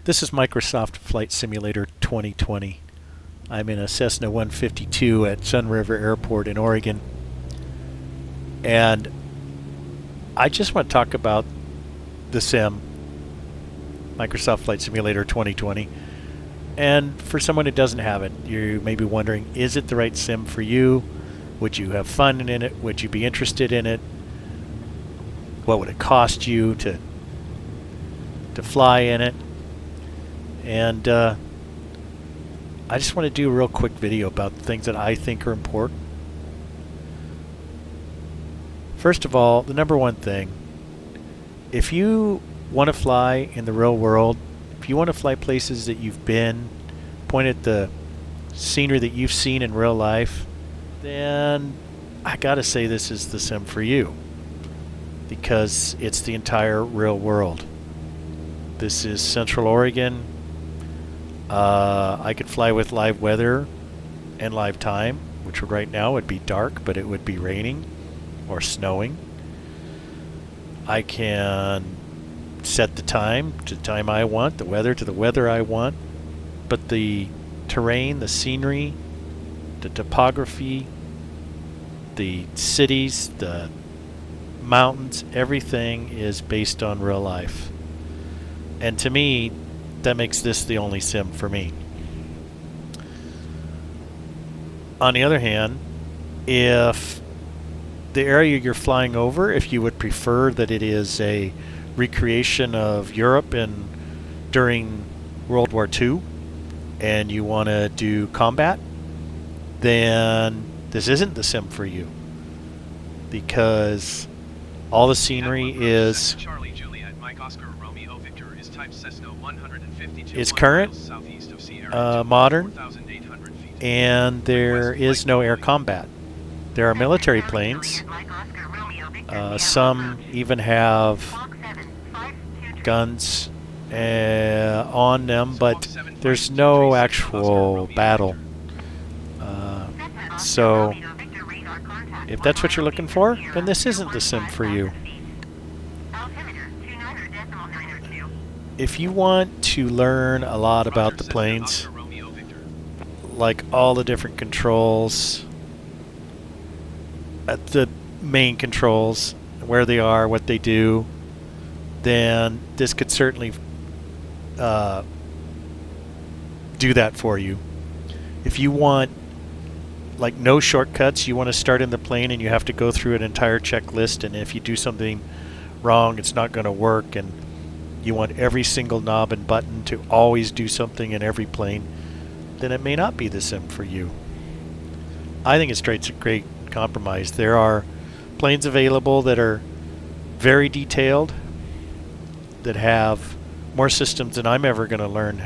This is Microsoft Flight Simulator 2020. I'm in a Cessna 152 at Sun River Airport in Oregon. And I just want to talk about the sim, Microsoft Flight Simulator 2020. And for someone who doesn't have it, you may be wondering, is it the right sim for you? Would you have fun in it? Would you be interested in it? What would it cost you to fly in it? And I just want to do a real quick video about things that I think are important. First of all, the number one thing, if you want to fly in the real world, if you want to fly places that you've been, point at the scenery that you've seen in real life, then I gotta say this is the sim for you, because it's the entire real world. This is Central Oregon. I could fly with live weather and live time, which right now would be dark, but it would be raining or snowing. I can set the time to the time I want, the weather to the weather I want, but the terrain, the scenery, the topography, the cities, the mountains, everything is based on real life. And to me, that makes this the only sim for me. On the other hand, if the area you're flying over, if you would prefer that it is a recreation of Europe during World War II, and you want to do combat, then this isn't the sim for you, because all the scenery is current, modern, and there is no air combat. There are military planes. Some even have guns on them, but there's no actual battle. So if that's what you're looking for, then this isn't the sim for you. If you want to learn a lot about the planes, like all the different controls, the main controls, where they are, what they do, then this could certainly do that for you. If you want like no shortcuts, you want to start in the plane and you have to go through an entire checklist, and if you do something wrong it's not going to work, and you want every single knob and button to always do something in every plane, then it may not be the sim for you. I think it's a great compromise. There are planes available that are very detailed, that have more systems than I'm ever going to learn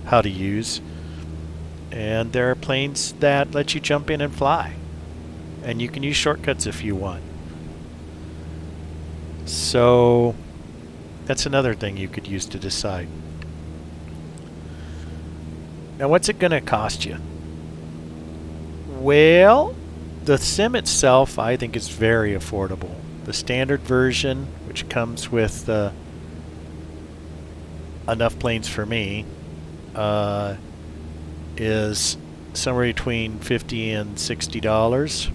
how to use, and there are planes that let you jump in and fly, and you can use shortcuts if you want. So that's another thing you could use to decide. Now, what's it going to cost you? Well, the sim itself, I think, is very affordable. The standard version, which comes with enough planes for me, is somewhere between $50 and $60.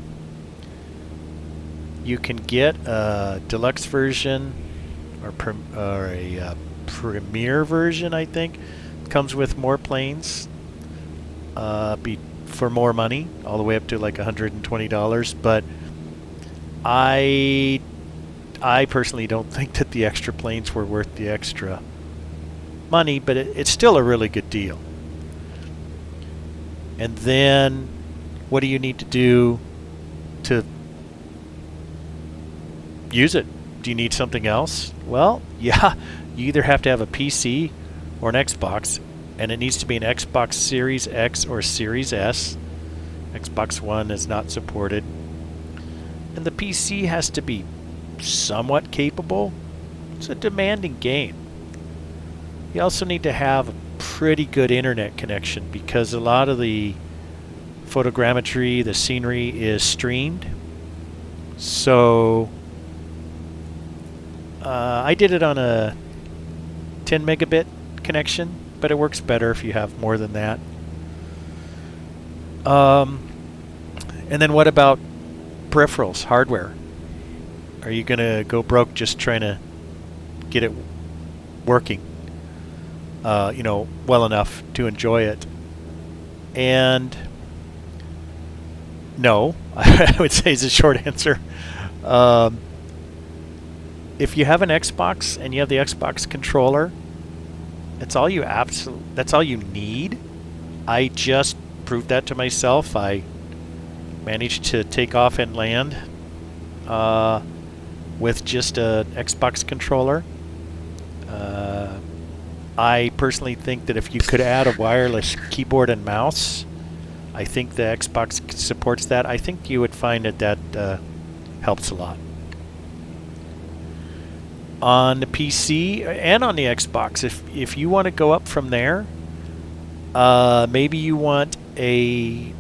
You can get a deluxe version or a premier version, I think. Comes with more planes for more money, all the way up to like $120. But I personally don't think that the extra planes were worth the extra money, but it's still a really good deal. And then what do you need to do to use it? Do you need something else? Well, yeah, you either have to have a PC or an Xbox, and it needs to be an Xbox Series X or Series S. Xbox One is not supported. And the PC has to be somewhat capable. It's a demanding game. You also need to have a pretty good internet connection, because a lot of the photogrammetry, the scenery, is streamed. So I did it on a 10 megabit connection, but it works better if you have more than that. And then what about peripherals, hardware? Are you going to go broke just trying to get it working, well enough to enjoy it? And no, I would say is a short answer. If you have an Xbox and you have the Xbox controller, that's all you need. I just proved that to myself. I managed to take off and land with just an Xbox controller. I personally think that if you could add a wireless keyboard and mouse, I think the Xbox supports that. I think you would find that helps a lot. On the PC and on the Xbox, if you want to go up from there, maybe you want a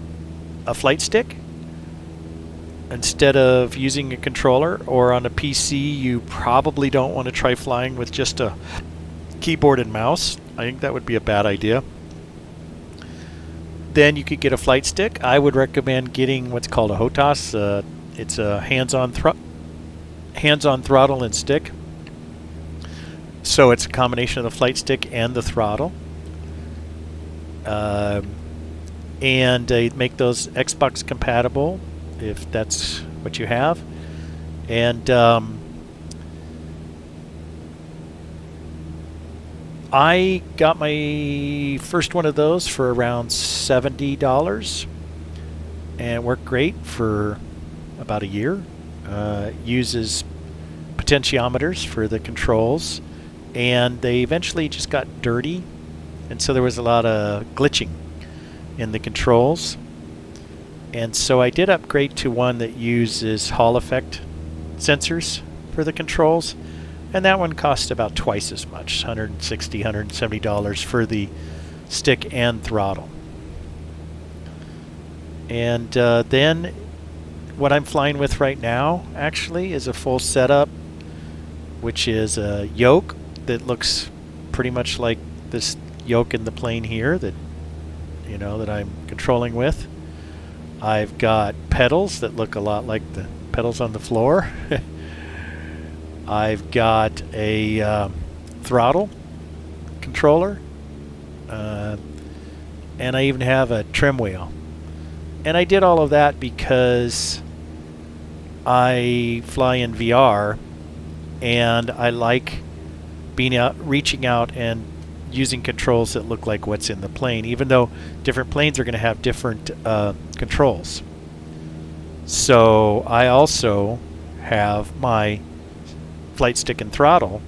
flight stick instead of using a controller, or on a PC you probably don't want to try flying with just a keyboard and mouse. I think that would be a bad idea. Then you could get a flight stick. I would recommend getting what's called a HOTAS. It's a hands-on throttle and stick. So it's a combination of the flight stick and the throttle. And make those Xbox compatible if that's what you have. And I got my first one of those for around $70 and worked great for about a year. Uses potentiometers for the controls, and they eventually just got dirty, and so there was a lot of glitching in the controls. And so I did upgrade to one that uses Hall effect sensors for the controls, and that one cost about twice as much, $160, $170 for the stick and throttle. And then what I'm flying with right now actually is a full setup, which is a yoke that looks pretty much like this yoke in the plane here that I'm controlling with. I've got pedals that look a lot like the pedals on the floor. I've got a throttle controller, and I even have a trim wheel. And I did all of that because I fly in VR, and I like reaching out and using controls that look like what's in the plane, even though different planes are going to have different controls. So I also have my flight stick and throttle,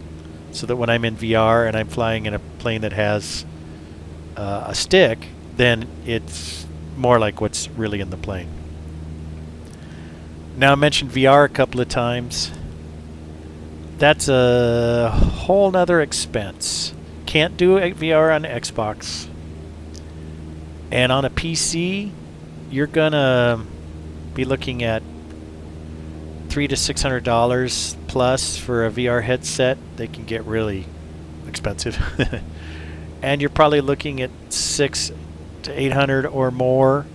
so that when I'm in VR and I'm flying in a plane that has a stick, then it's more like what's really in the plane. Now, I mentioned VR a couple of times. That's a whole nother expense. Can't do a VR on Xbox. And on a PC, you're gonna be looking at $300 to $600 plus for a VR headset. They can get really expensive. And you're probably looking at $600 to $800 or more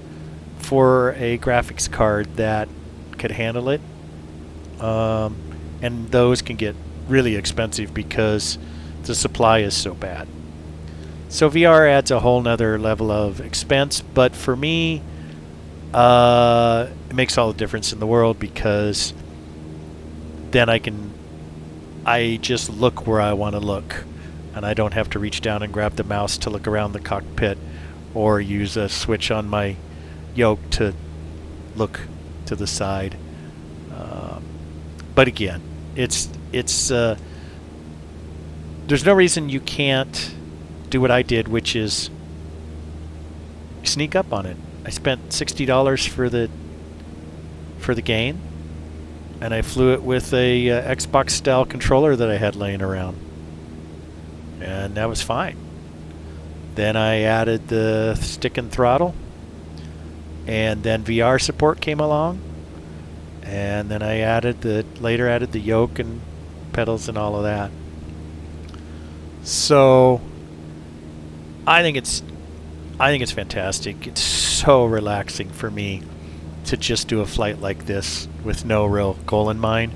for a graphics card that could handle it. And those can get really expensive because the supply is so bad. So VR adds a whole nother level of expense, but for me, it makes all the difference in the world, because then I just look where I want to look, and I don't have to reach down and grab the mouse to look around the cockpit or use a switch on my yoke to look to the side. But again, it's there's no reason you can't do what I did, which is sneak up on it. I spent $60 for the game, and I flew it with a Xbox style controller that I had laying around, and that was fine. Then I added the stick and throttle, and then VR support came along, and then I later added the yoke and pedals and all of that. So I think it's I think it's fantastic. It's so relaxing for me to just do a flight like this with no real goal in mind.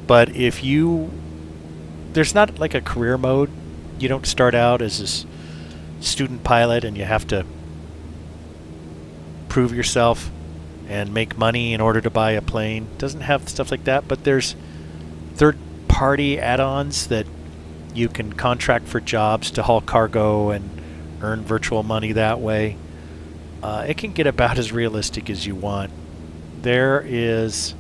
But if you there's not like a career mode. You don't start out as a student pilot and you have to prove yourself and make money in order to buy a plane. It doesn't have stuff like that, but there's third-party add-ons that you can contract for jobs to haul cargo and earn virtual money that way. It can get about as realistic as you want. There is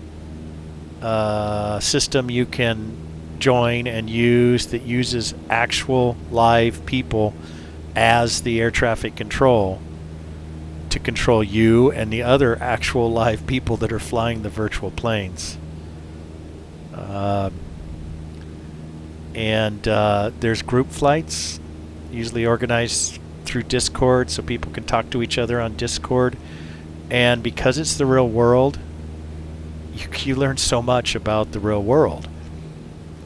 a system you can join and use that uses actual live people as the air traffic control to control you and the other actual live people that are flying the virtual planes. There's group flights, usually organized through Discord, so people can talk to each other on Discord. And because it's the real world, you learn so much about the real world.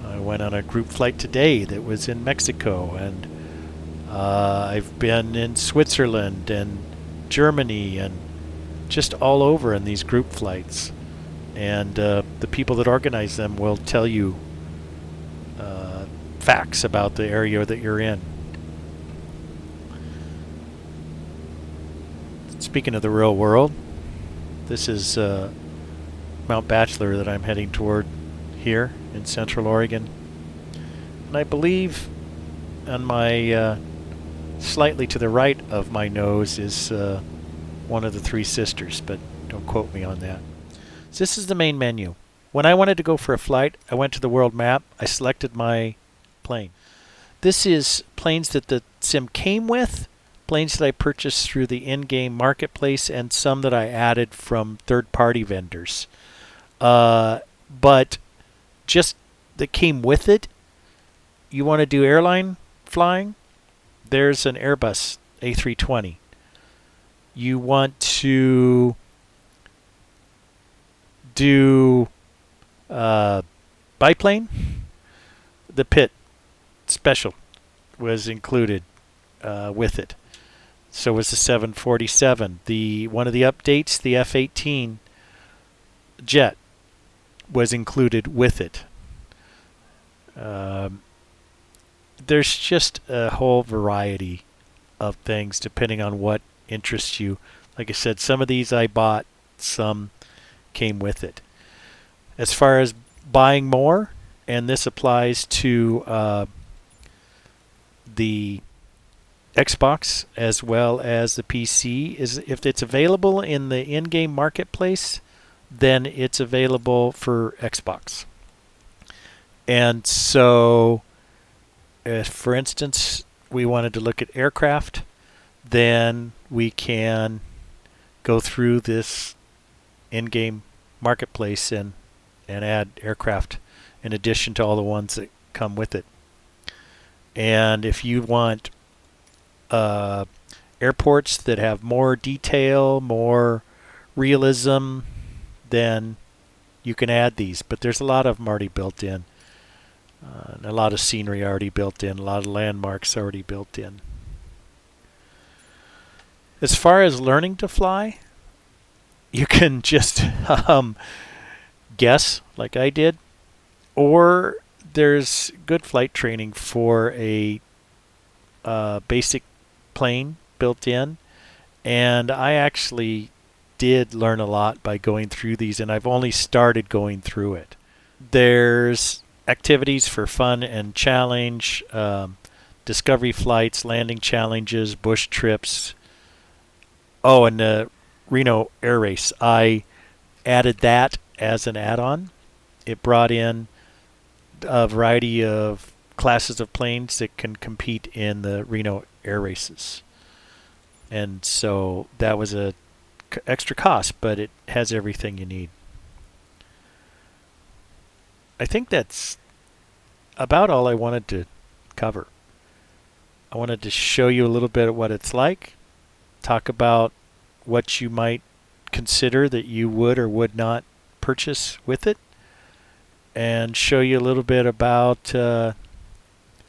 I went on a group flight today that was in Mexico, and I've been in Switzerland and Germany and just all over in these group flights. And the people that organize them will tell you facts about the area that you're in. Speaking of the real world, this is Mount Bachelor that I'm heading toward here in Central Oregon. And I believe on my slightly to the right of my nose is one of the Three Sisters, but don't quote me on that. So this is the main menu. When I wanted to go for a flight, I went to the world map. I selected my plane. This is planes that the sim came with, planes that I purchased through the in-game marketplace, and some that I added from third-party vendors. But just that came with it. You want to do airline flying? There's an Airbus A320. You want to do biplane? The Pit Special was included with it. So was the 747. One of the updates, the F-18 jet, was included with it. There's just a whole variety of things depending on what interests you. Like I said, some of these I bought, some came with it. As far as buying more, and this applies to the Xbox as well as the PC, is if it's available in the in-game marketplace, then it's available for Xbox. And so, for instance, we wanted to look at aircraft, then we can go through this in-game marketplace and add aircraft in addition to all the ones that come with it. And if you want airports that have more detail, more realism, then you can add these. But there's a lot of them already built in. And a lot of scenery already built in, a lot of landmarks already built in. As far as learning to fly, you can just guess like I did, or there's good flight training for a basic plane built in, and I actually did learn a lot by going through these, and I've only started going through it. There's activities for fun and challenge, discovery flights, landing challenges, bush trips. Oh, and the Reno Air Race. I added that as an add-on. It brought in a variety of classes of planes that can compete in the Reno Air Races. And so that was a extra cost, but it has everything you need. I think that's about all I wanted to cover. I wanted to show you a little bit of what it's like, talk about what you might consider that you would or would not purchase with it, and show you a little bit about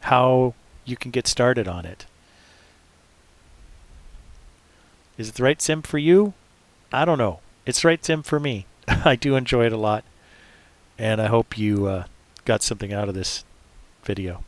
how you can get started on it. Is it the right sim for you? I don't know. It's the right sim for me. I do enjoy it a lot, and I hope you got something out of this video.